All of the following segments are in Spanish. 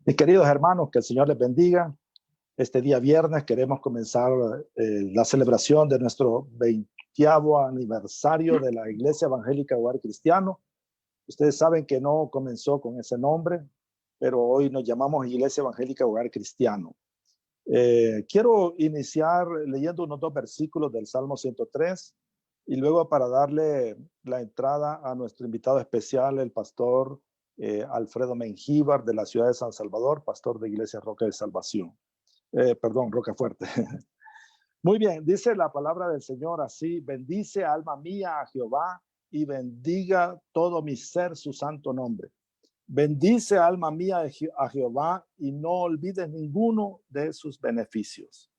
Mis queridos hermanos, que el Señor les bendiga. Este día viernes queremos comenzar la celebración de nuestro 20º aniversario de la Iglesia Evangélica Hogar Cristiano. Ustedes saben que no comenzó con ese nombre, pero hoy nos llamamos Iglesia Evangélica Hogar Cristiano. Quiero iniciar leyendo unos 2 versículos del Salmo 103 y luego para darle la entrada a nuestro invitado especial, el pastor Alfredo Mengíbar de la ciudad de San Salvador, pastor de Iglesia Roca de Salvación. Roca Fuerte. Muy bien, dice la palabra del Señor así: bendice alma mía a Jehová y bendiga todo mi ser su santo nombre. Bendice alma mía a Jehová y no olvides ninguno de sus beneficios.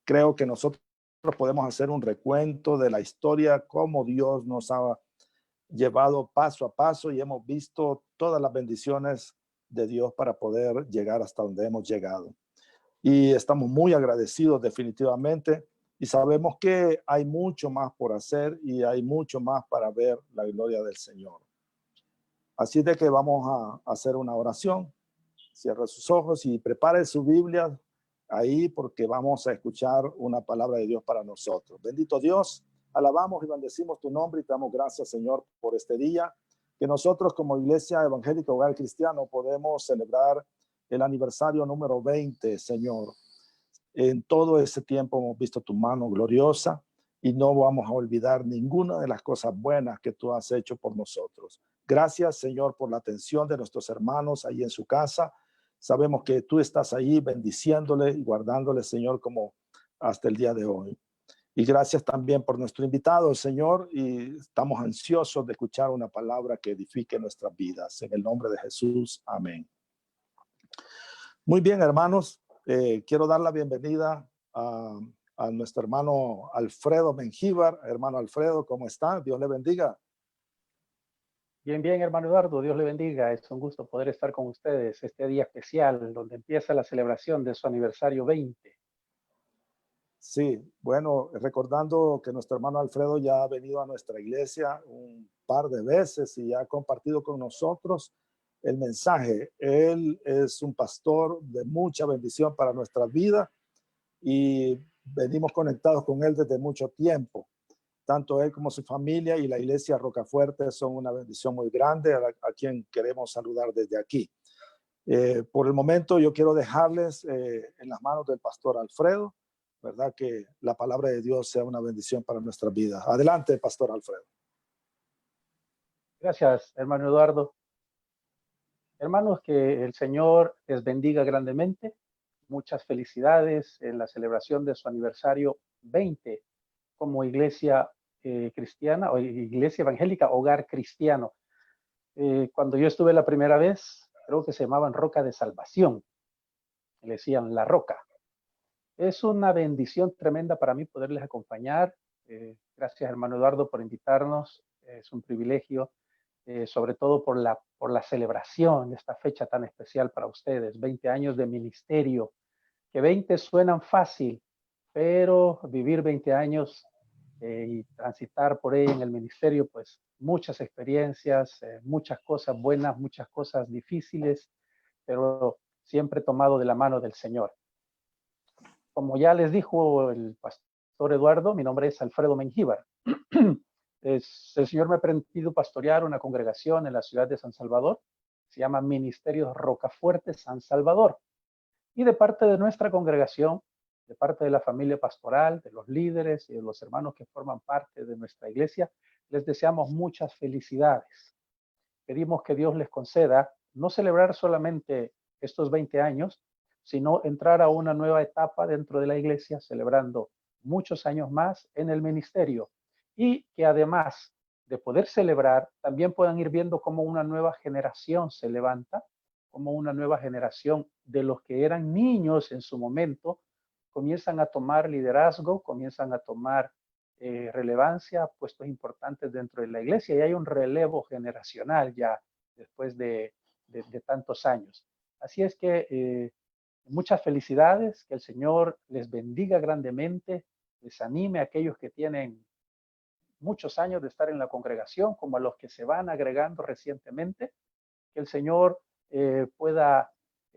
Creo que nosotros podemos hacer un recuento de la historia, cómo Dios nos ha llevado paso a paso y hemos visto todas las bendiciones de Dios para poder llegar hasta donde hemos llegado. Y estamos muy agradecidos definitivamente y sabemos que hay mucho más por hacer y hay mucho más para ver la gloria del Señor. Así de que vamos a hacer una oración. Cierre sus ojos y prepare su Biblia ahí porque vamos a escuchar una palabra de Dios para nosotros. Bendito Dios, alabamos y bendecimos tu nombre y te damos gracias, Señor, por este día que nosotros como Iglesia Evangélica Hogar Cristiano podemos celebrar el aniversario número 20, Señor. En todo ese tiempo hemos visto tu mano gloriosa y no vamos a olvidar ninguna de las cosas buenas que tú has hecho por nosotros. Gracias, Señor, por la atención de nuestros hermanos ahí en su casa. Sabemos que tú estás ahí bendiciéndole y guardándole, Señor, como hasta el día de hoy. Y gracias también por nuestro invitado, Señor, y estamos ansiosos de escuchar una palabra que edifique nuestras vidas. En el nombre de Jesús, amén. Muy bien, hermanos, quiero dar la bienvenida a nuestro hermano Alfredo Mengíbar. Hermano Alfredo, ¿cómo está? Dios le bendiga. Bien, bien, hermano Eduardo, Dios le bendiga. Es un gusto poder estar con ustedes este día especial donde empieza la celebración de su aniversario 20. Sí, bueno, recordando que nuestro hermano Alfredo ya ha venido a nuestra iglesia un par de veces y ha compartido con nosotros el mensaje. Él es un pastor de mucha bendición para nuestra vida y venimos conectados con él desde mucho tiempo. Tanto él como su familia y la iglesia Rocafuerte son una bendición muy grande a quien queremos saludar desde aquí. Por el momento yo quiero dejarles en las manos del pastor Alfredo, ¿verdad? Que la palabra de Dios sea una bendición para nuestra vida. Adelante, pastor Alfredo. Gracias, hermano Eduardo. Hermanos, que el Señor les bendiga grandemente. Muchas felicidades en la celebración de su aniversario 20 como iglesia cristiana o iglesia evangélica Hogar Cristiano. Cuando yo estuve la primera vez, creo que se llamaban Roca de Salvación. Le decían La Roca. Es una bendición tremenda para mí poderles acompañar. Gracias, hermano Eduardo, por invitarnos. Es un privilegio, sobre todo por la celebración de esta fecha tan especial para ustedes. 20 años de ministerio, que 20 suenan fácil, pero vivir 20 años y transitar por ahí en el ministerio, pues muchas experiencias, muchas cosas buenas, muchas cosas difíciles, pero siempre tomado de la mano del Señor. Como ya les dijo el pastor Eduardo, mi nombre es Alfredo Mengíbar. El Señor me ha permitido pastorear una congregación en la ciudad de San Salvador. Se llama Ministerio Rocafuerte San Salvador. Y de parte de nuestra congregación, de parte de la familia pastoral, de los líderes y de los hermanos que forman parte de nuestra iglesia, les deseamos muchas felicidades. Pedimos que Dios les conceda no celebrar solamente estos 20 años, sino entrar a una nueva etapa dentro de la iglesia, celebrando muchos años más en el ministerio y que además de poder celebrar, también puedan ir viendo cómo una nueva generación se levanta, como una nueva generación de los que eran niños en su momento, comienzan a tomar liderazgo, comienzan a tomar relevancia, puestos importantes dentro de la iglesia y hay un relevo generacional ya después de tantos años. Así es que muchas felicidades, que el Señor les bendiga grandemente, les anime a aquellos que tienen muchos años de estar en la congregación, como a los que se van agregando recientemente, que el Señor pueda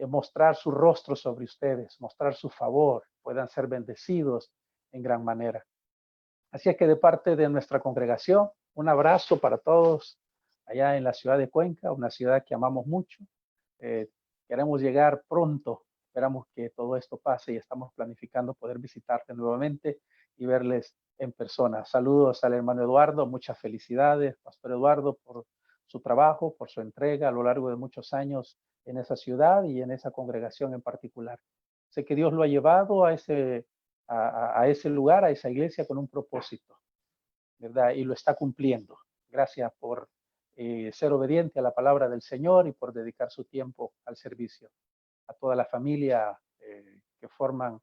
mostrar su rostro sobre ustedes, mostrar su favor, puedan ser bendecidos en gran manera. Así es que de parte de nuestra congregación, un abrazo para todos allá en la ciudad de Cuenca, una ciudad que amamos mucho. Eh, Queremos llegar pronto, esperamos que todo esto pase y estamos planificando poder visitarte nuevamente y verles en persona. Saludos al hermano Eduardo, muchas felicidades, Pastor Eduardo, por su trabajo, por su entrega a lo largo de muchos años en esa ciudad y en esa congregación en particular. Sé que Dios lo ha llevado a ese lugar, a esa iglesia con un propósito, ¿verdad? Y lo está cumpliendo. Gracias por ser obediente a la palabra del Señor y por dedicar su tiempo al servicio. A toda la familia que forman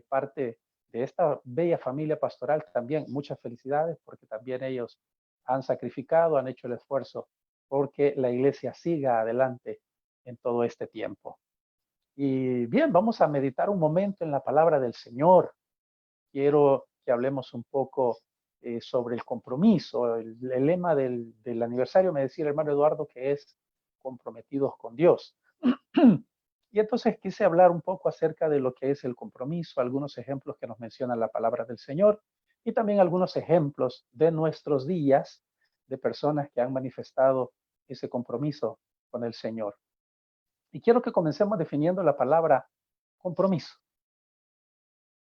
parte de esta bella familia pastoral también, muchas felicidades porque también ellos han sacrificado, han hecho el esfuerzo porque la iglesia siga adelante en todo este tiempo. Y bien, vamos a meditar un momento en la palabra del Señor. Quiero que hablemos un poco sobre el compromiso. El lema del aniversario me decía el hermano Eduardo que es comprometidos con Dios. Y entonces quise hablar un poco acerca de lo que es el compromiso, algunos ejemplos que nos menciona la palabra del Señor y también algunos ejemplos de nuestros días de personas que han manifestado ese compromiso con el Señor. Y quiero que comencemos definiendo la palabra compromiso,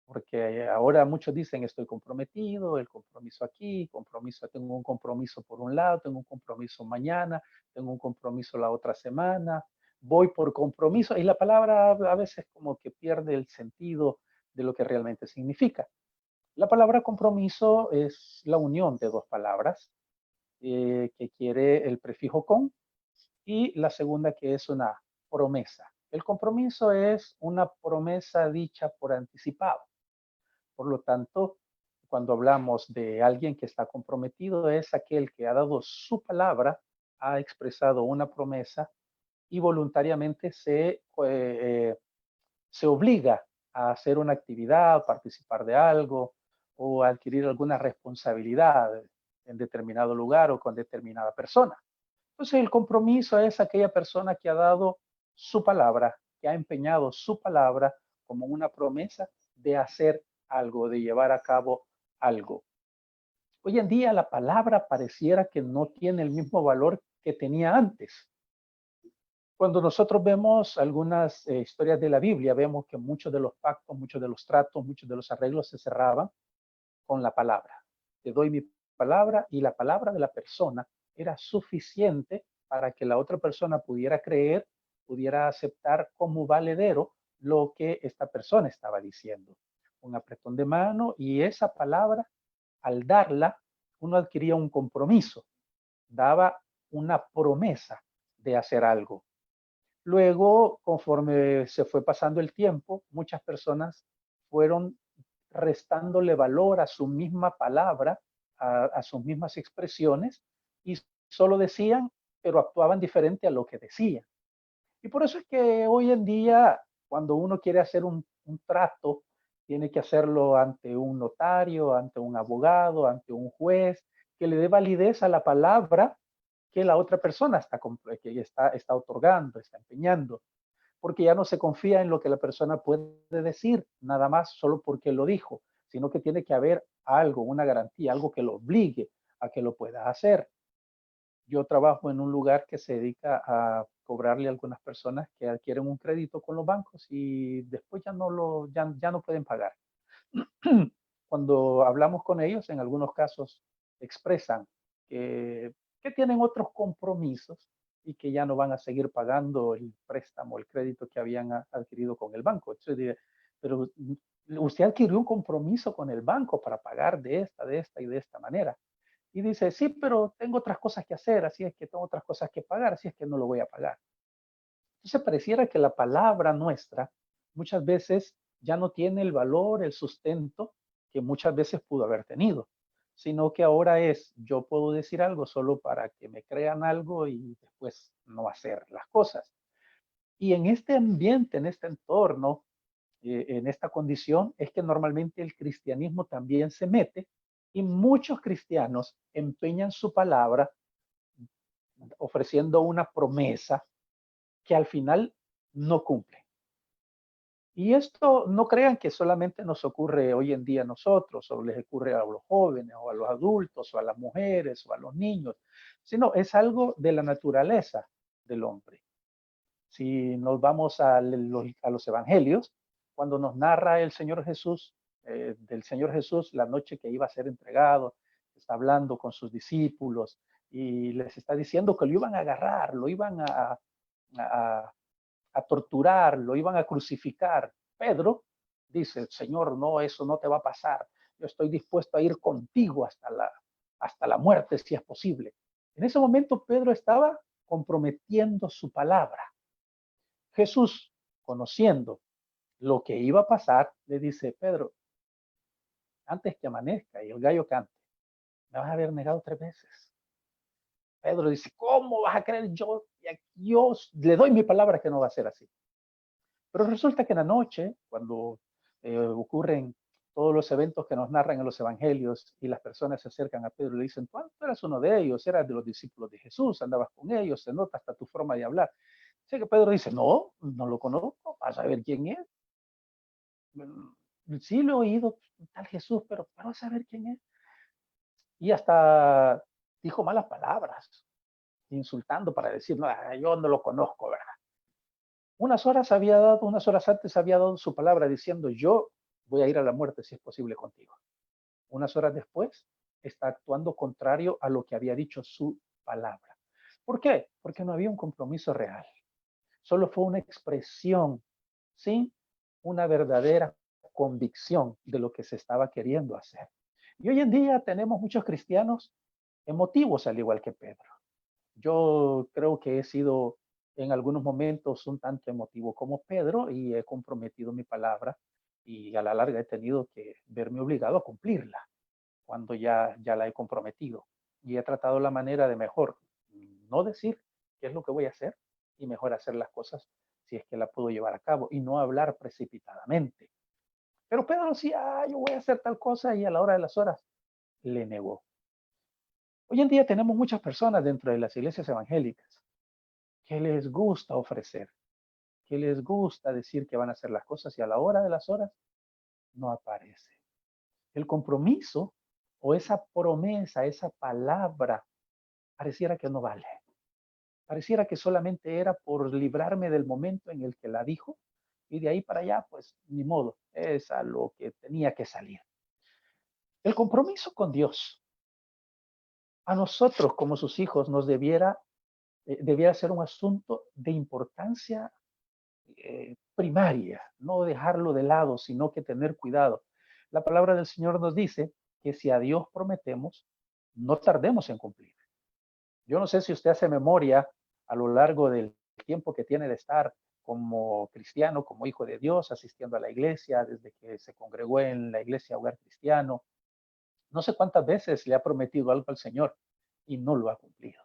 porque ahora muchos dicen estoy comprometido, el compromiso aquí, compromiso, tengo un compromiso por un lado, tengo un compromiso mañana, tengo un compromiso la otra semana, voy por compromiso y la palabra a veces como que pierde el sentido de lo que realmente significa. La palabra compromiso es la unión de dos palabras que quiere el prefijo con y la segunda que es una promesa. El compromiso es una promesa dicha por anticipado. Por lo tanto, cuando hablamos de alguien que está comprometido, es aquel que ha dado su palabra, ha expresado una promesa y voluntariamente se obliga a hacer una actividad, participar de algo o adquirir alguna responsabilidad en determinado lugar o con determinada persona. Entonces, el compromiso es aquella persona que ha dado su palabra, que ha empeñado su palabra como una promesa de hacer algo, de llevar a cabo algo. Hoy en día la palabra pareciera que no tiene el mismo valor que tenía antes. Cuando nosotros vemos algunas historias de la Biblia, vemos que muchos de los pactos, muchos de los tratos, muchos de los arreglos se cerraban con la palabra. Te doy mi palabra y la palabra de la persona era suficiente para que la otra persona pudiera creer, pudiera aceptar como valedero lo que esta persona estaba diciendo. Un apretón de mano y esa palabra, al darla, uno adquiría un compromiso, daba una promesa de hacer algo. Luego, conforme se fue pasando el tiempo, muchas personas fueron restándole valor a su misma palabra, a sus mismas expresiones, y solo decían, pero actuaban diferente a lo que decían. Y por eso es que hoy en día, cuando uno quiere hacer un trato, tiene que hacerlo ante un notario, ante un abogado, ante un juez, que le dé validez a la palabra que la otra persona está otorgando, está empeñando, porque ya no se confía en lo que la persona puede decir, nada más solo porque lo dijo, sino que tiene que haber algo, una garantía, algo que lo obligue a que lo pueda hacer. Yo trabajo en un lugar que se dedica a cobrarle a algunas personas que adquieren un crédito con los bancos y después ya no pueden pagar. Cuando hablamos con ellos, en algunos casos expresan que tienen otros compromisos y que ya no van a seguir pagando el préstamo, el crédito que habían adquirido con el banco. Entonces, pero usted adquirió un compromiso con el banco para pagar de esta y de esta manera. Y dice, sí, pero tengo otras cosas que hacer, así es que tengo otras cosas que pagar, así es que no lo voy a pagar. Entonces pareciera que la palabra nuestra muchas veces ya no tiene el valor, el sustento que muchas veces pudo haber tenido, sino que ahora es, yo puedo decir algo solo para que me crean algo y después no hacer las cosas. Y en este ambiente, en este entorno, en esta condición, es que normalmente el cristianismo también se mete y muchos cristianos empeñan su palabra ofreciendo una promesa que al final no cumplen. Y esto no crean que solamente nos ocurre hoy en día a nosotros, o les ocurre a los jóvenes, o a los adultos, o a las mujeres, o a los niños, sino es algo de la naturaleza del hombre. Si nos vamos a los evangelios, cuando nos narra el Señor Jesús, del Señor Jesús, la noche que iba a ser entregado, está hablando con sus discípulos y les está diciendo que lo iban a agarrar, lo iban a, a torturar, lo iban a crucificar. Pedro dice, Señor, no, eso no te va a pasar. Yo estoy dispuesto a ir contigo hasta la muerte, si es posible. En ese momento Pedro estaba comprometiendo su palabra. Jesús, conociendo lo que iba a pasar, le dice, Pedro, antes que amanezca y el gallo cante, me vas a haber negado 3 veces. Pedro dice, ¿cómo vas a creer? Yo le doy mi palabra que no va a ser así. Pero resulta que en la noche, cuando ocurren todos los eventos que nos narran en los evangelios y las personas se acercan a Pedro y le dicen, tú eras uno de ellos, eras de los discípulos de Jesús, andabas con ellos, se nota hasta tu forma de hablar. Así que Pedro dice, no, no lo conozco, vas a ver quién es. Sí lo he oído, tal Jesús, pero vas a saber quién es. Y hasta dijo malas palabras, insultando para decir, no, yo no lo conozco, ¿verdad? Unas horas antes había dado su palabra diciendo, yo voy a ir a la muerte si es posible contigo. Unas horas después está actuando contrario a lo que había dicho su palabra. ¿Por qué? Porque no había un compromiso real. Solo fue una expresión sin una verdadera convicción de lo que se estaba queriendo hacer. Y hoy en día tenemos muchos cristianos emotivos, al igual que Pedro. Yo creo que he sido en algunos momentos un tanto emotivo como Pedro y he comprometido mi palabra y a la larga he tenido que verme obligado a cumplirla cuando ya la he comprometido. Y he tratado la manera de mejor no decir qué es lo que voy a hacer y mejor hacer las cosas si es que la puedo llevar a cabo y no hablar precipitadamente. Pero Pedro decía, yo voy a hacer tal cosa y a la hora de las horas le negó. Hoy en día tenemos muchas personas dentro de las iglesias evangélicas que les gusta ofrecer, que les gusta decir que van a hacer las cosas y a la hora de las horas no aparece. El compromiso o esa promesa, esa palabra, pareciera que no vale. Pareciera que solamente era por librarme del momento en el que la dijo y de ahí para allá, pues ni modo, es a lo que tenía que salir. El compromiso con Dios, a nosotros como sus hijos nos debiera ser un asunto de importancia primaria, no dejarlo de lado, sino que tener cuidado. La palabra del Señor nos dice que si a Dios prometemos, no tardemos en cumplir. Yo no sé si usted hace memoria a lo largo del tiempo que tiene de estar como cristiano, como hijo de Dios, asistiendo a la iglesia, desde que se congregó en la iglesia Hogar Cristiano. No sé cuántas veces le ha prometido algo al Señor y no lo ha cumplido.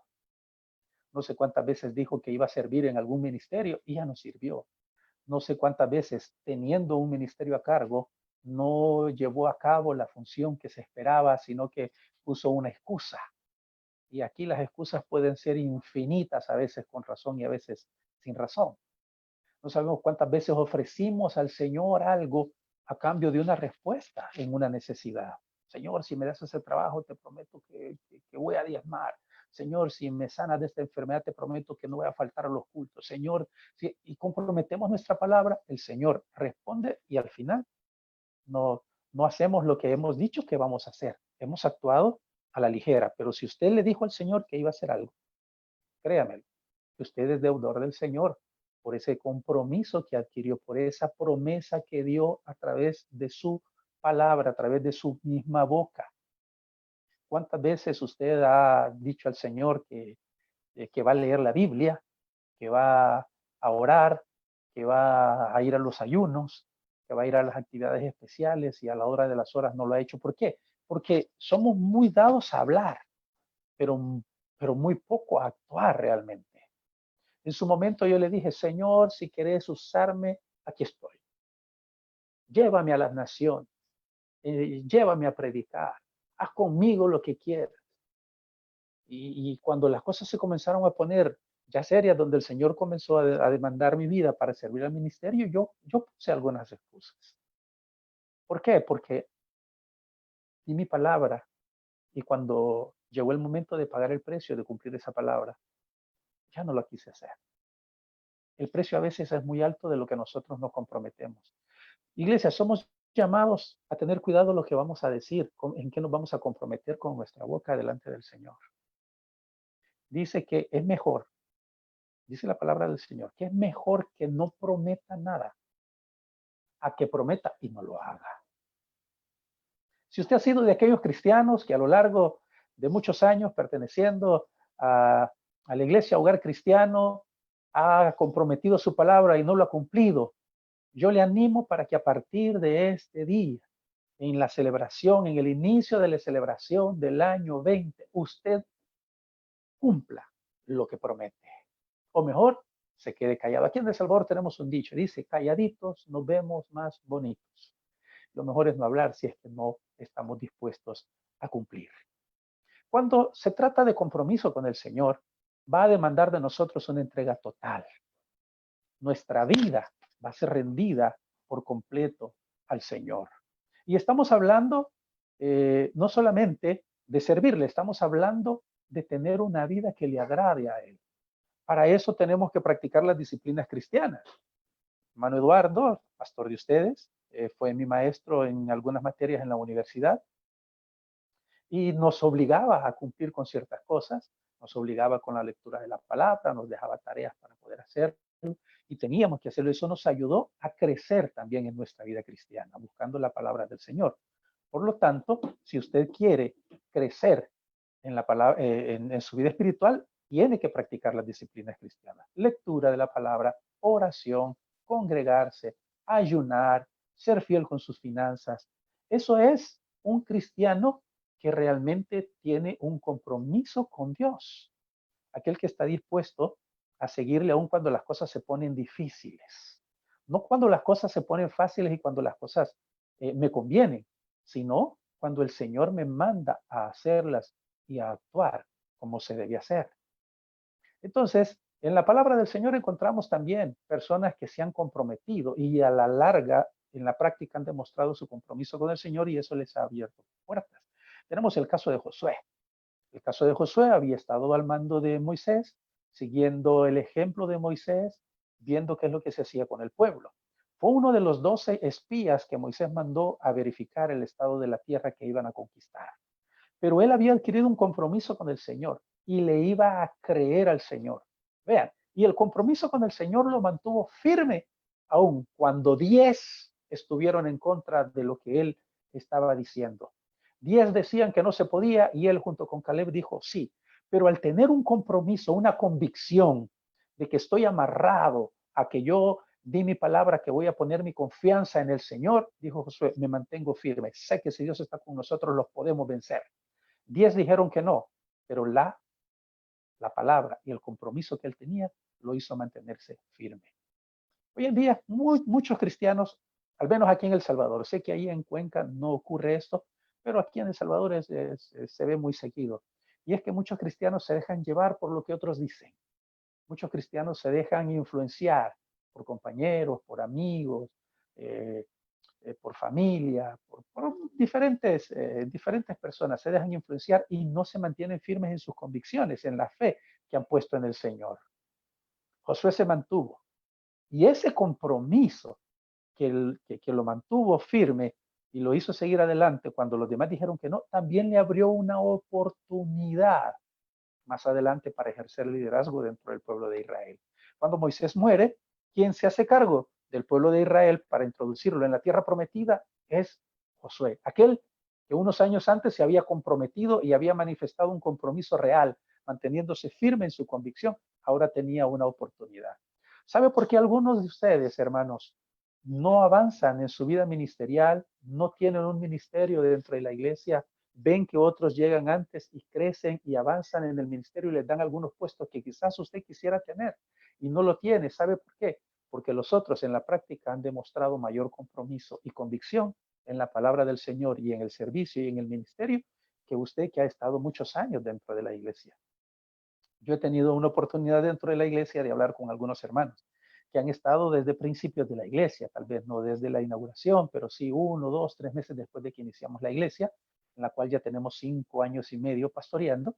No sé cuántas veces dijo que iba a servir en algún ministerio y ya no sirvió. No sé cuántas veces, teniendo un ministerio a cargo, no llevó a cabo la función que se esperaba, sino que puso una excusa. Y aquí las excusas pueden ser infinitas, a veces con razón y a veces sin razón. No sabemos cuántas veces ofrecimos al Señor algo a cambio de una respuesta en una necesidad. Señor, si me das ese trabajo, te prometo que voy a diezmar. Señor, si me sanas de esta enfermedad, te prometo que no voy a faltar a los cultos. Señor, y comprometemos nuestra palabra, el Señor responde y al final no hacemos lo que hemos dicho que vamos a hacer. Hemos actuado a la ligera, pero si usted le dijo al Señor que iba a hacer algo, créamelo, que usted es deudor del Señor por ese compromiso que adquirió, por esa promesa que dio a través de su palabra, a través de su misma boca. ¿Cuántas veces usted ha dicho al Señor que va a leer la Biblia, que va a orar, que va a ir a los ayunos, que va a ir a las actividades especiales y a la hora de las horas no lo ha hecho? ¿Por qué? Porque somos muy dados a hablar, pero, pero muy poco a actuar realmente. En su momento yo le dije, Señor, si querés usarme, aquí estoy. Llévame a las naciones, llévame a predicar, haz conmigo lo que quieras. Y cuando las cosas se comenzaron a poner ya serias, donde el Señor comenzó a demandar mi vida para servir al ministerio, yo puse algunas excusas. ¿Por qué? Porque di mi palabra y cuando llegó el momento de pagar el precio, de cumplir esa palabra, ya no lo quise hacer. El precio a veces es muy alto de lo que nosotros nos comprometemos. Iglesia, somos llamados a tener cuidado lo que vamos a decir, en qué nos vamos a comprometer con nuestra boca delante del Señor. Dice que es mejor, dice la palabra del Señor, que es mejor que no prometa nada a que prometa y no lo haga. Si usted ha sido de aquellos cristianos que a lo largo de muchos años perteneciendo a la iglesia Hogar Cristiano ha comprometido su palabra y no lo ha cumplido, yo le animo para que a partir de este día, en la celebración, en el inicio de la celebración del año 20, usted cumpla lo que promete. O mejor, se quede callado. Aquí en El Salvador tenemos un dicho, dice, calladitos nos vemos más bonitos. Lo mejor es no hablar si es que no estamos dispuestos a cumplir. Cuando se trata de compromiso con el Señor, va a demandar de nosotros una entrega total. Nuestra vida va a ser rendida por completo al Señor. Y estamos hablando no solamente de servirle, estamos hablando de tener una vida que le agrade a Él. Para eso tenemos que practicar las disciplinas cristianas. Hermano Eduardo, pastor de ustedes, fue mi maestro en algunas materias en la universidad y nos obligaba a cumplir con ciertas cosas, nos obligaba con la lectura de la palabra, nos dejaba tareas para poder hacerlo y teníamos que hacerlo. Eso nos ayudó a crecer también en nuestra vida cristiana, buscando la palabra del Señor. Por lo tanto, si usted quiere crecer en, la palabra, en su vida espiritual, tiene que practicar las disciplinas cristianas. Lectura de la palabra, oración, congregarse, ayunar, ser fiel con sus finanzas. Eso es un cristiano que realmente tiene un compromiso con Dios. Aquel que está dispuesto a seguirle aun cuando las cosas se ponen difíciles. No cuando las cosas se ponen fáciles y cuando las cosas me convienen, sino cuando el Señor me manda a hacerlas y a actuar como se debe hacer. Entonces, en la palabra del Señor encontramos también personas que se han comprometido y a la larga, en la práctica, han demostrado su compromiso con el Señor y eso les ha abierto puertas. Tenemos el caso de Josué. El caso de Josué había estado al mando de Moisés, siguiendo el ejemplo de Moisés, viendo qué es lo que se hacía con el pueblo. Fue uno de los 12 espías que Moisés mandó a verificar el estado de la tierra que iban a conquistar. Pero él había adquirido un compromiso con el Señor y le iba a creer al Señor. Vean, y el compromiso con el Señor lo mantuvo firme, aun cuando 10 estuvieron en contra de lo que él estaba diciendo. 10 decían que no se podía y él junto con Caleb dijo sí. Pero al tener un compromiso, una convicción de que estoy amarrado a que yo di mi palabra, que voy a poner mi confianza en el Señor, dijo Josué, me mantengo firme. Sé que si Dios está con nosotros, los podemos vencer. 10 dijeron que no, pero la palabra y el compromiso que él tenía lo hizo mantenerse firme. Hoy en día, muchos cristianos, al menos aquí en El Salvador, sé que ahí en Cuenca no ocurre esto, pero aquí en El Salvador se ve muy seguido. Y es que muchos cristianos se dejan llevar por lo que otros dicen. Muchos cristianos se dejan influenciar por compañeros, por amigos, por familia, por diferentes personas, se dejan influenciar y no se mantienen firmes en sus convicciones, en la fe que han puesto en el Señor. Josué se mantuvo y ese compromiso que lo mantuvo firme y lo hizo seguir adelante cuando los demás dijeron que no, también le abrió una oportunidad más adelante para ejercer liderazgo dentro del pueblo de Israel. Cuando Moisés muere, ¿quién se hace cargo del pueblo de Israel para introducirlo en la tierra prometida? Es Josué, aquel que unos años antes se había comprometido y había manifestado un compromiso real, manteniéndose firme en su convicción, ahora tenía una oportunidad. ¿Sabe por qué algunos de ustedes, hermanos, no avanzan en su vida ministerial, no tienen un ministerio dentro de la iglesia, ven que otros llegan antes y crecen y avanzan en el ministerio y les dan algunos puestos que quizás usted quisiera tener y no lo tiene? ¿Sabe por qué? Porque los otros en la práctica han demostrado mayor compromiso y convicción en la palabra del Señor y en el servicio y en el ministerio que usted, que ha estado muchos años dentro de la iglesia. Yo he tenido una oportunidad dentro de la iglesia de hablar con algunos hermanos que han estado desde principios de la iglesia, tal vez no desde la inauguración, pero sí 1, 2, 3 meses después de que iniciamos la iglesia, en la cual ya tenemos 5 años y medio pastoreando.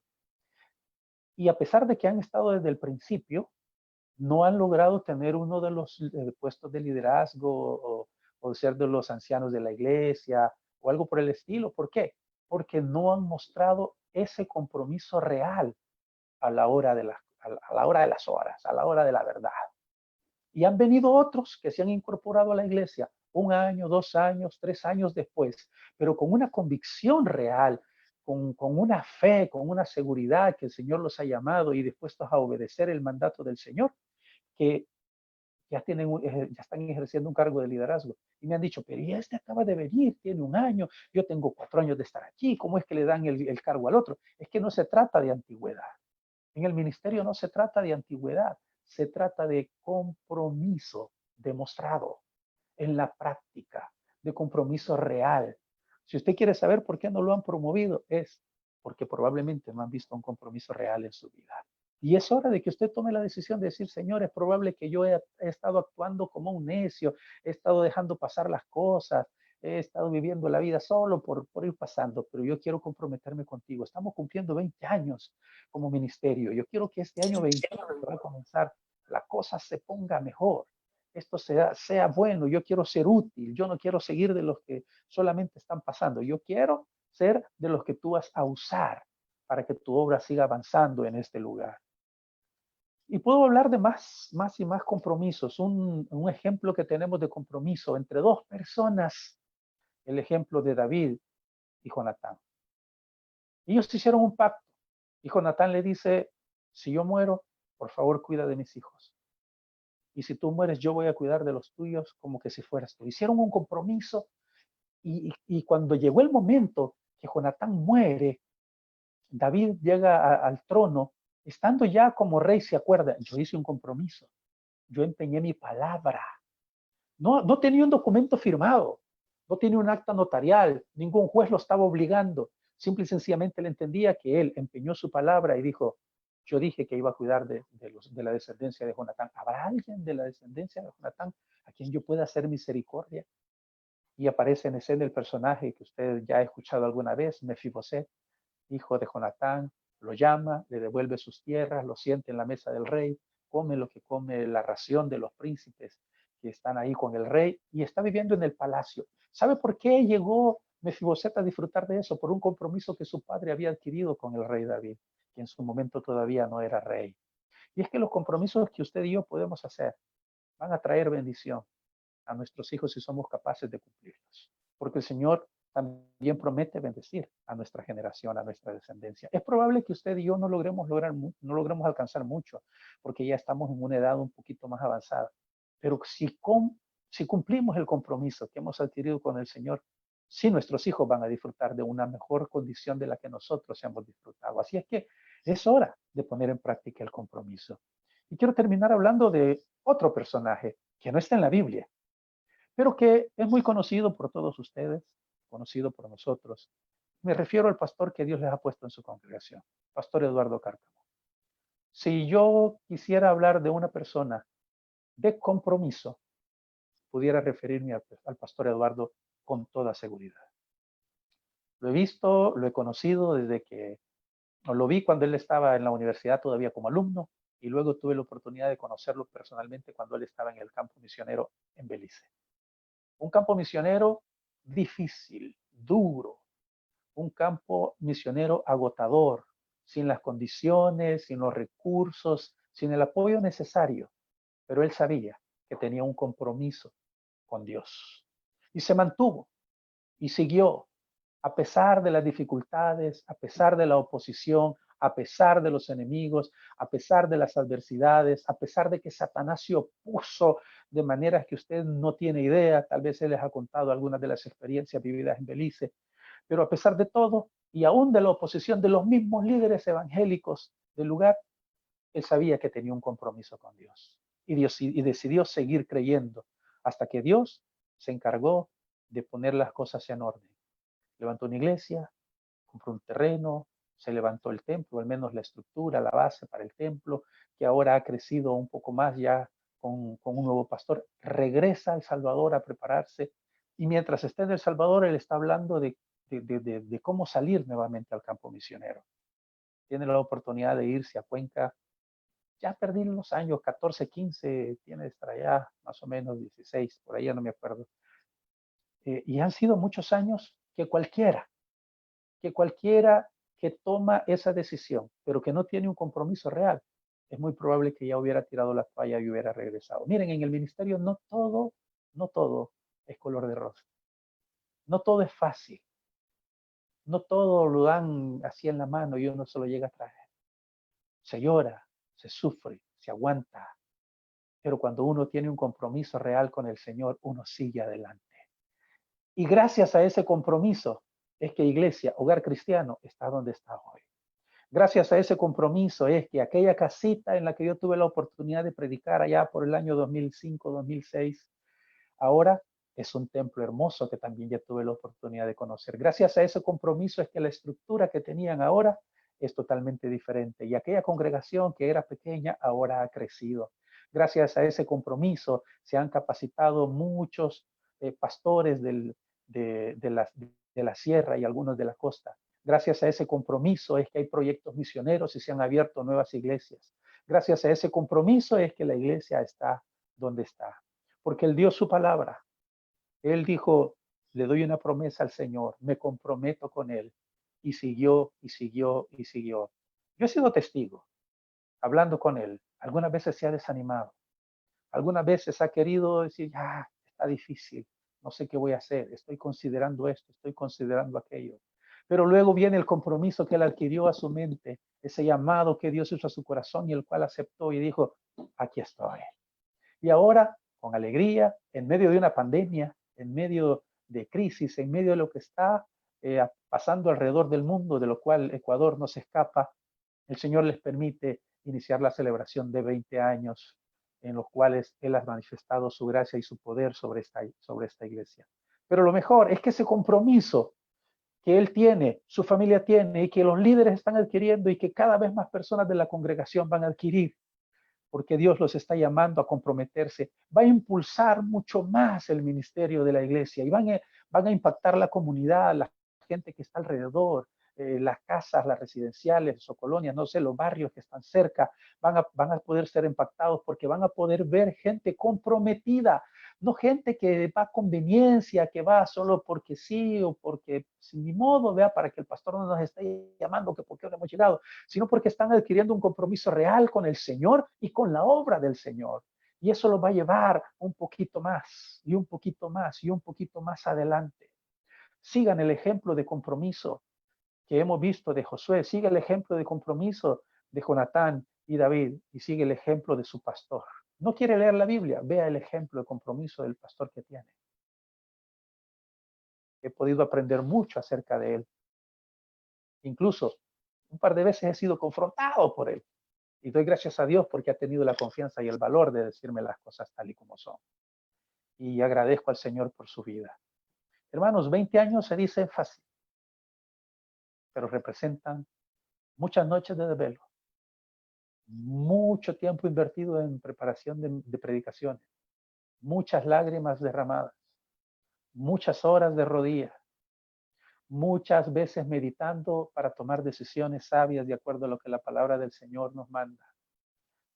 Y a pesar de que han estado desde el principio, no han logrado tener uno de los puestos de liderazgo o ser de los ancianos de la iglesia o algo por el estilo. ¿Por qué? Porque no han mostrado ese compromiso real a la hora de a la hora de las horas, a la hora de la verdad. Y han venido otros que se han incorporado a la iglesia 1 año, 2 años, 3 años después, pero con una convicción real, con una fe, con una seguridad que el Señor los ha llamado y dispuestos a obedecer el mandato del Señor, que ya están ejerciendo un cargo de liderazgo. Y me han dicho, pero ya este acaba de venir, tiene 1 año, yo tengo 4 años de estar aquí, ¿cómo es que le dan el cargo al otro? Es que no se trata de antigüedad. En el ministerio no se trata de antigüedad, se trata de compromiso demostrado en la práctica, de compromiso real. Si usted quiere saber por qué no lo han promovido, es porque probablemente no han visto un compromiso real en su vida. Y es hora de que usted tome la decisión de decir, Señor, es probable que yo he estado actuando como un necio, he estado dejando pasar las cosas, he estado viviendo la vida solo por ir pasando, pero yo quiero comprometerme contigo. Estamos cumpliendo 20 años como ministerio. Yo quiero que este año 21 que va a comenzar, la cosa se ponga mejor. Esto sea bueno, yo quiero ser útil, yo no quiero seguir de los que solamente están pasando, yo quiero ser de los que tú vas a usar para que tu obra siga avanzando en este lugar. Y puedo hablar de más y más compromisos. Un ejemplo que tenemos de compromiso entre dos personas, el ejemplo de David y Jonatán. Ellos hicieron un pacto y Jonatán le dice, si yo muero, por favor cuida de mis hijos. Y si tú mueres, yo voy a cuidar de los tuyos como que si fueras tú. Hicieron un compromiso y cuando llegó el momento que Jonatán muere, David llega al trono, estando ya como rey, se acuerda, yo hice un compromiso, yo empeñé mi palabra. No tenía un documento firmado, no tenía un acta notarial, ningún juez lo estaba obligando. Simple y sencillamente le entendía que él empeñó su palabra y dijo, yo dije que iba a cuidar de la descendencia de Jonatán. ¿Habrá alguien de la descendencia de Jonatán a quien yo pueda hacer misericordia? Y aparece en escena el personaje que usted ya ha escuchado alguna vez, Mefiboset, hijo de Jonatán, lo llama, le devuelve sus tierras, lo siente en la mesa del rey, come lo que come la ración de los príncipes que están ahí con el rey y está viviendo en el palacio. ¿Sabe por qué llegó Mefiboset a disfrutar de eso? Por un compromiso que su padre había adquirido con el rey David, que en su momento todavía no era rey. Y es que los compromisos que usted y yo podemos hacer van a traer bendición a nuestros hijos si somos capaces de cumplirlos. Porque el Señor también promete bendecir a nuestra generación, a nuestra descendencia. Es probable que usted y yo no logremos alcanzar mucho, porque ya estamos en una edad un poquito más avanzada. Pero si cumplimos el compromiso que hemos adquirido con el Señor, sí nuestros hijos van a disfrutar de una mejor condición de la que nosotros hemos disfrutado. Así es que es hora de poner en práctica el compromiso. Y quiero terminar hablando de otro personaje que no está en la Biblia, pero que es muy conocido por todos ustedes, conocido por nosotros. Me refiero al pastor que Dios les ha puesto en su congregación, Pastor Eduardo Cárcamo. Si yo quisiera hablar de una persona de compromiso, pudiera referirme al Pastor Eduardo con toda seguridad. Lo he visto, lo he conocido desde que lo vi cuando él estaba en la universidad todavía como alumno y luego tuve la oportunidad de conocerlo personalmente cuando él estaba en el campo misionero en Belice. Un campo misionero difícil, duro, un campo misionero agotador, sin las condiciones, sin los recursos, sin el apoyo necesario, pero él sabía que tenía un compromiso con Dios y se mantuvo y siguió a pesar de las dificultades, a pesar de la oposición, a pesar de los enemigos, a pesar de las adversidades, a pesar de que Satanás se opuso de maneras que usted no tiene idea, tal vez él les ha contado algunas de las experiencias vividas en Belice, pero a pesar de todo, y aún de la oposición de los mismos líderes evangélicos del lugar, él sabía que tenía un compromiso con Dios y decidió seguir creyendo hasta que Dios se encargó de poner las cosas en orden. Levantó una iglesia, compró un terreno, se levantó el templo, al menos la estructura, la base para el templo, que ahora ha crecido un poco más ya con un nuevo pastor. Regresa a El Salvador a prepararse y mientras está en El Salvador, él está hablando de cómo salir nuevamente al campo misionero. Tiene la oportunidad de irse a Cuenca. Ya perdí los años, 14, 15, tiene estar allá, más o menos 16, por ahí ya no me acuerdo. Y han sido muchos años que cualquiera que toma esa decisión, pero que no tiene un compromiso real, es muy probable que ya hubiera tirado la toalla y hubiera regresado. Miren, en el ministerio no todo es color de rosa. No todo es fácil. No todo lo dan así en la mano y uno se lo llega a traer. Se llora, se sufre, se aguanta. Pero cuando uno tiene un compromiso real con el Señor, uno sigue adelante. Y gracias a ese compromiso es que Iglesia, Hogar Cristiano, está donde está hoy. Gracias a ese compromiso es que aquella casita en la que yo tuve la oportunidad de predicar allá por el año 2005, 2006, ahora es un templo hermoso que también ya tuve la oportunidad de conocer. Gracias a ese compromiso es que la estructura que tenían ahora es totalmente diferente y aquella congregación que era pequeña ahora ha crecido. Gracias a ese compromiso se han capacitado muchos pastores de la sierra y algunos de la costa. Gracias a ese compromiso es que hay proyectos misioneros y se han abierto nuevas iglesias. Gracias a ese compromiso es que la iglesia está donde está. Porque Él dio su palabra. Él dijo, le doy una promesa al Señor, me comprometo con Él. Y siguió, y siguió, y siguió. Yo he sido testigo, hablando con Él. Algunas veces se ha desanimado. Algunas veces ha querido decir, ya, está difícil, no sé qué voy a hacer, estoy considerando esto, estoy considerando aquello. Pero luego viene el compromiso que él adquirió a su mente, ese llamado que Dios hizo a su corazón y el cual aceptó y dijo, aquí estoy. Y ahora, con alegría, en medio de una pandemia, en medio de crisis, en medio de lo que está pasando alrededor del mundo, de lo cual Ecuador no se escapa, el Señor les permite iniciar la celebración de 20 años en los cuales Él ha manifestado su gracia y su poder sobre esta iglesia. Pero lo mejor es que ese compromiso que Él tiene, su familia tiene y que los líderes están adquiriendo y que cada vez más personas de la congregación van a adquirir, porque Dios los está llamando a comprometerse, va a impulsar mucho más el ministerio de la iglesia y van a impactar la comunidad, la gente que está alrededor, las casas, las residenciales o colonias, no sé, los barrios que están cerca, van a poder ser impactados porque van a poder ver gente comprometida, no gente que va a conveniencia, que va solo porque sí o porque sin ni modo, vea, para que el pastor no nos esté llamando, que por qué no hemos llegado, sino porque están adquiriendo un compromiso real con el Señor y con la obra del Señor. Y eso los va a llevar un poquito más y un poquito más y un poquito más adelante. Sigan el ejemplo de compromiso que hemos visto de Josué, sigue el ejemplo de compromiso de Jonatán y David y sigue el ejemplo de su pastor. No quiere leer la Biblia, vea el ejemplo de compromiso del pastor que tiene. He podido aprender mucho acerca de él. Incluso un par de veces he sido confrontado por él. Y doy gracias a Dios porque ha tenido la confianza y el valor de decirme las cosas tal y como son. Y agradezco al Señor por su vida. Hermanos, 20 años se dice fácil, pero representan muchas noches de desvelo, mucho tiempo invertido en preparación de predicaciones, muchas lágrimas derramadas, muchas horas de rodillas, muchas veces meditando para tomar decisiones sabias de acuerdo a lo que la palabra del Señor nos manda,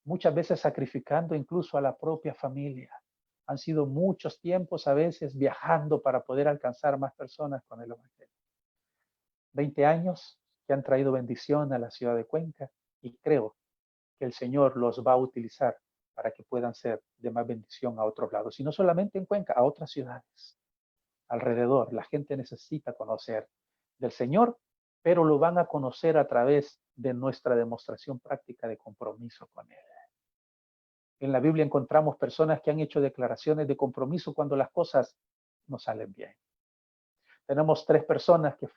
muchas veces sacrificando incluso a la propia familia. Han sido muchos tiempos a veces viajando para poder alcanzar más personas con el Evangelio. 20 años que han traído bendición a la ciudad de Cuenca y creo que el Señor los va a utilizar para que puedan ser de más bendición a otros lados. Y no solamente en Cuenca, a otras ciudades alrededor. La gente necesita conocer del Señor, pero lo van a conocer a través de nuestra demostración práctica de compromiso con Él. En la Biblia encontramos personas que han hecho declaraciones de compromiso cuando las cosas no salen bien. Tenemos 3 personas que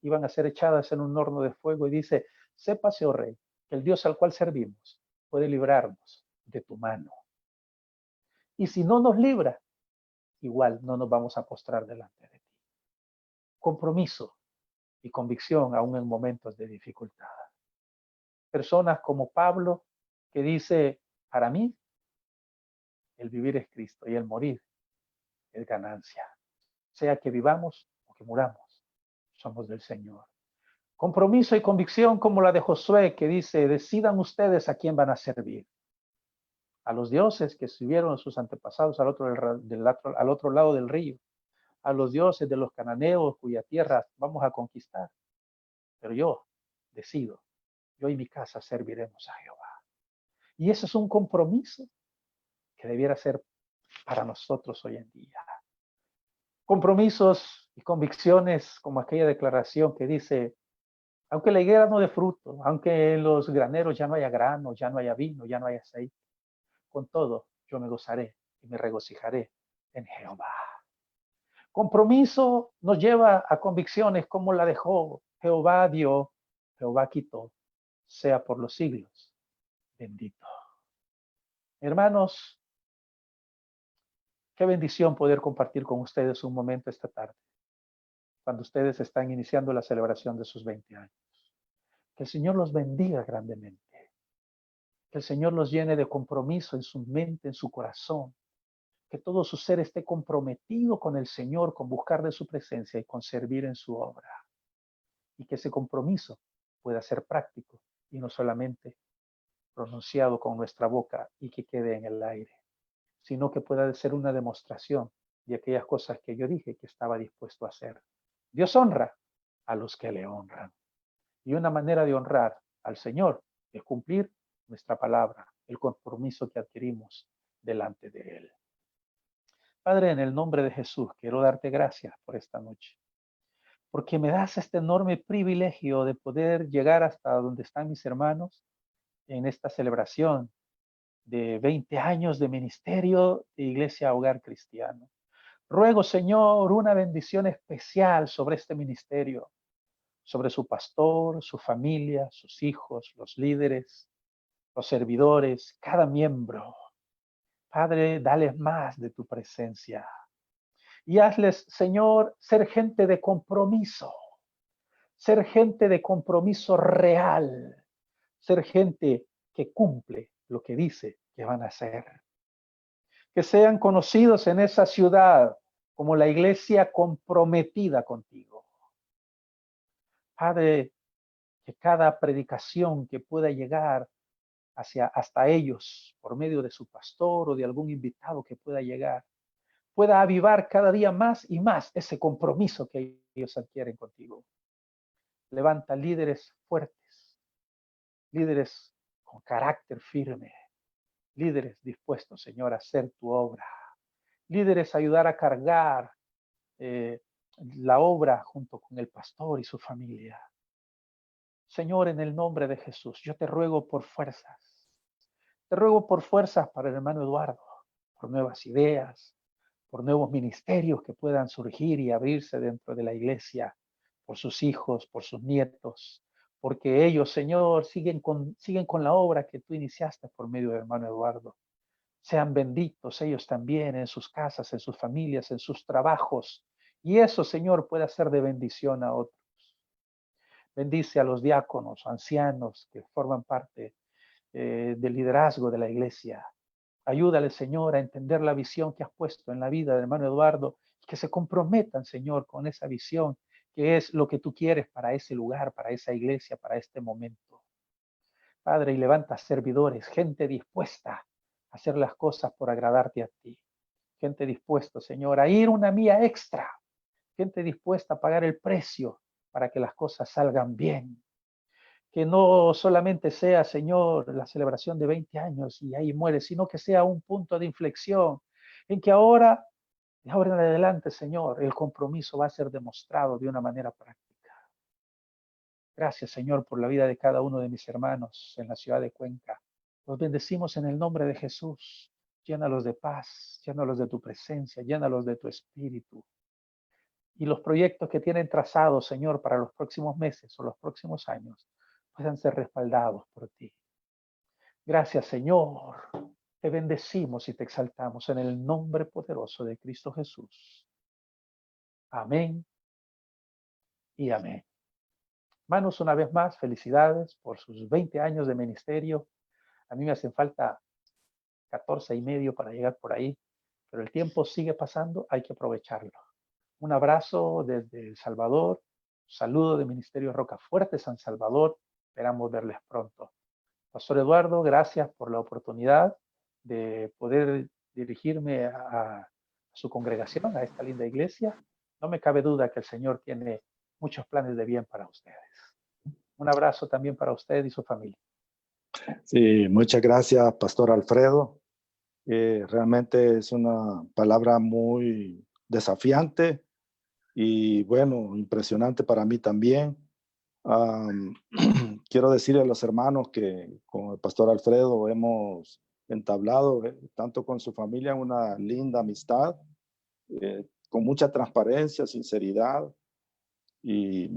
iban a ser echadas en un horno de fuego y dice, sépase, oh rey, que el Dios al cual servimos puede librarnos de tu mano. Y si no nos libra, igual no nos vamos a postrar delante de ti. Compromiso. y convicción aún en momentos de dificultad. Personas como Pablo, que dice, para mí, el vivir es Cristo y el morir es ganancia. Sea que vivamos o que muramos, somos del Señor. Compromiso y convicción como la de Josué, que dice, decidan ustedes a quién van a servir. A los dioses que sirvieron sus antepasados al otro lado del río, a los dioses de los cananeos cuya tierra vamos a conquistar. Pero yo decido, yo y mi casa serviremos a Jehová. Y eso es un compromiso que debiera ser para nosotros hoy en día. Compromisos y convicciones como aquella declaración que dice, aunque la higuera no dé fruto, aunque en los graneros ya no haya grano, ya no haya vino, ya no haya aceite, con todo yo me gozaré y me regocijaré en Jehová. Compromiso nos lleva a convicciones como la de Job. Jehová dio, Jehová quitó, sea por los siglos bendito. Hermanos, qué bendición poder compartir con ustedes un momento esta tarde, cuando ustedes están iniciando la celebración de sus 20 años. Que el Señor los bendiga grandemente. Que el Señor los llene de compromiso en su mente, en su corazón. Que todo su ser esté comprometido con el Señor, con buscar de su presencia y con servir en su obra. Y que ese compromiso pueda ser práctico y no solamente pronunciado con nuestra boca y que quede en el aire, sino que pueda ser una demostración de aquellas cosas que yo dije que estaba dispuesto a hacer. Dios honra a los que le honran. Y una manera de honrar al Señor es cumplir nuestra palabra, el compromiso que adquirimos delante de Él. Padre, en el nombre de Jesús, quiero darte gracias por esta noche, porque me das este enorme privilegio de poder llegar hasta donde están mis hermanos en esta celebración de 20 años de ministerio de Iglesia Hogar Cristiano. Ruego, Señor, una bendición especial sobre este ministerio, sobre su pastor, su familia, sus hijos, los líderes, los servidores, cada miembro. Padre, dales más de tu presencia y hazles, Señor, ser gente de compromiso real, ser gente que cumple lo que dice que van a hacer. Que sean conocidos en esa ciudad como la iglesia comprometida contigo. Padre, que cada predicación que pueda llegar hasta ellos por medio de su pastor o de algún invitado que pueda llegar, pueda avivar cada día más y más ese compromiso que ellos adquieren contigo. Levanta líderes fuertes, líderes con carácter firme, líderes dispuestos, Señor, a hacer tu obra, líderes a ayudar a cargar la obra junto con el pastor y su familia. Señor, en el nombre de Jesús, yo te ruego por fuerzas. Te ruego por fuerzas para el hermano Eduardo, por nuevas ideas, por nuevos ministerios que puedan surgir y abrirse dentro de la iglesia, por sus hijos, por sus nietos, porque ellos, Señor, siguen con la obra que tú iniciaste por medio del hermano Eduardo. Sean benditos ellos también en sus casas, en sus familias, en sus trabajos. Y eso, Señor, pueda ser de bendición a otros. Bendice a los diáconos, ancianos que forman parte del liderazgo de la iglesia. Ayúdale, Señor, a entender la visión que has puesto en la vida del hermano Eduardo, que se comprometan, Señor, con esa visión, que es lo que tú quieres para ese lugar, para esa iglesia, para este momento. Padre, y levanta servidores, gente dispuesta a hacer las cosas por agradarte a ti. Gente dispuesta, Señor, a ir una milla extra. Gente dispuesta a pagar el precio para que las cosas salgan bien. Que no solamente sea, Señor, la celebración de 20 años y ahí muere, sino que sea un punto de inflexión en que ahora, de ahora en adelante, Señor, el compromiso va a ser demostrado de una manera práctica. Gracias, Señor, por la vida de cada uno de mis hermanos en la ciudad de Cuenca. Los bendecimos en el nombre de Jesús. Llénalos de paz, llénalos de tu presencia, llénalos de tu espíritu. Y los proyectos que tienen trazados, Señor, para los próximos meses o los próximos años, puedan ser respaldados por ti. Gracias, Señor. Te bendecimos y te exaltamos en el nombre poderoso de Cristo Jesús. Amén y amén. Hermanos, una vez más, felicidades por sus 20 años de ministerio. A mí me hacen falta 14 y medio para llegar por ahí, pero el tiempo sigue pasando, hay que aprovecharlo. Un abrazo desde El Salvador, saludo de Ministerio Rocafuerte, San Salvador, esperamos verles pronto. Pastor Eduardo, gracias por la oportunidad de poder dirigirme a su congregación, a esta linda iglesia. No me cabe duda que el Señor tiene muchos planes de bien para ustedes. Un abrazo también para usted y su familia. Sí, muchas gracias, Pastor Alfredo. Realmente es una palabra muy desafiante y bueno, impresionante para mí también. Um, quiero decirle a los hermanos que con el Pastor Alfredo hemos entablado, tanto con su familia, una linda amistad, con mucha transparencia, sinceridad, y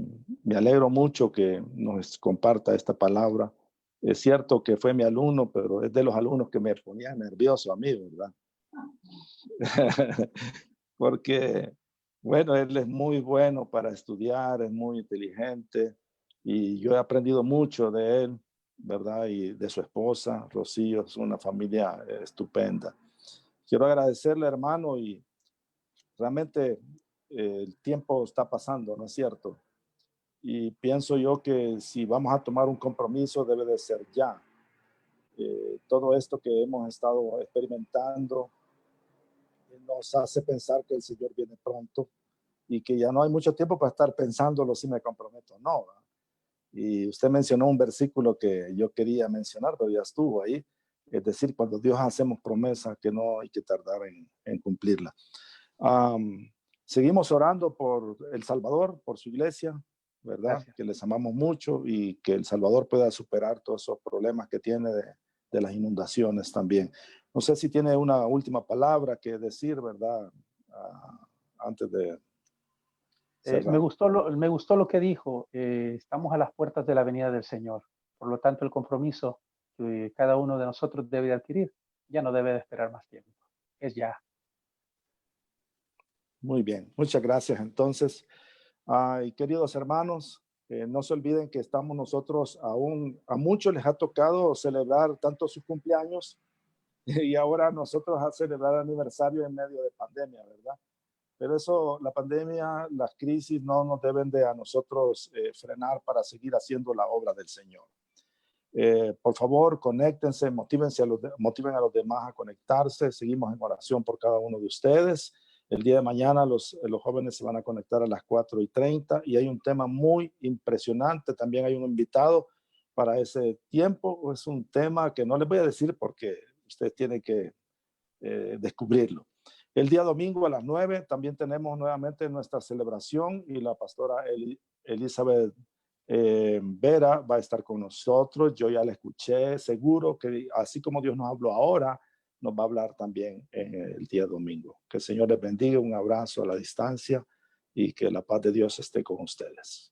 me alegro mucho que nos comparta esta palabra. Es cierto que fue mi alumno, pero es de los alumnos que me ponía nervioso a mí, ¿verdad? Porque, bueno, él es muy bueno para estudiar, es muy inteligente y yo he aprendido mucho de él, ¿verdad? Y de su esposa, Rocío, es una familia estupenda. Quiero agradecerle, hermano, y realmente el tiempo está pasando, ¿no es cierto? Y pienso yo que si vamos a tomar un compromiso debe de ser ya. Todo esto que hemos estado experimentando nos hace pensar que el Señor viene pronto y que ya no hay mucho tiempo para estar pensándolo si me comprometo o no. ¿Verdad? Y usted mencionó un versículo que yo quería mencionar, pero ya estuvo ahí. Es decir, cuando Dios hacemos promesas que no hay que tardar en cumplirla. Seguimos orando por El Salvador, por su iglesia, ¿verdad? Gracias. Que les amamos mucho y que El Salvador pueda superar todos esos problemas que tiene de las inundaciones también. No sé si tiene una última palabra que decir, ¿verdad? Antes de Me cerrar. gustó lo que dijo. Estamos a las puertas de la venida del Señor. Por lo tanto, el compromiso que cada uno de nosotros debe de adquirir ya no debe de esperar más tiempo. Es ya. Muy bien, muchas gracias. Entonces, queridos hermanos, no se olviden que estamos nosotros aún, a muchos les ha tocado celebrar tanto sus cumpleaños y ahora nosotros a celebrar aniversario en medio de pandemia, ¿verdad? Pero eso, la pandemia, las crisis no nos deben de a nosotros frenar para seguir haciendo la obra del Señor. Por favor, conéctense, motiven a los demás a conectarse. Seguimos en oración por cada uno de ustedes. El día de mañana los jóvenes se van a conectar a las 4:30 y hay un tema muy impresionante. También hay un invitado para ese tiempo. Es un tema que no les voy a decir porque ustedes tienen que descubrirlo. El día domingo a las 9 también tenemos nuevamente nuestra celebración y la pastora Elizabeth Vera va a estar con nosotros. Yo ya la escuché, seguro que así como Dios nos habló ahora, nos va a hablar también en el día domingo. Que el Señor les bendiga, un abrazo a la distancia y que la paz de Dios esté con ustedes.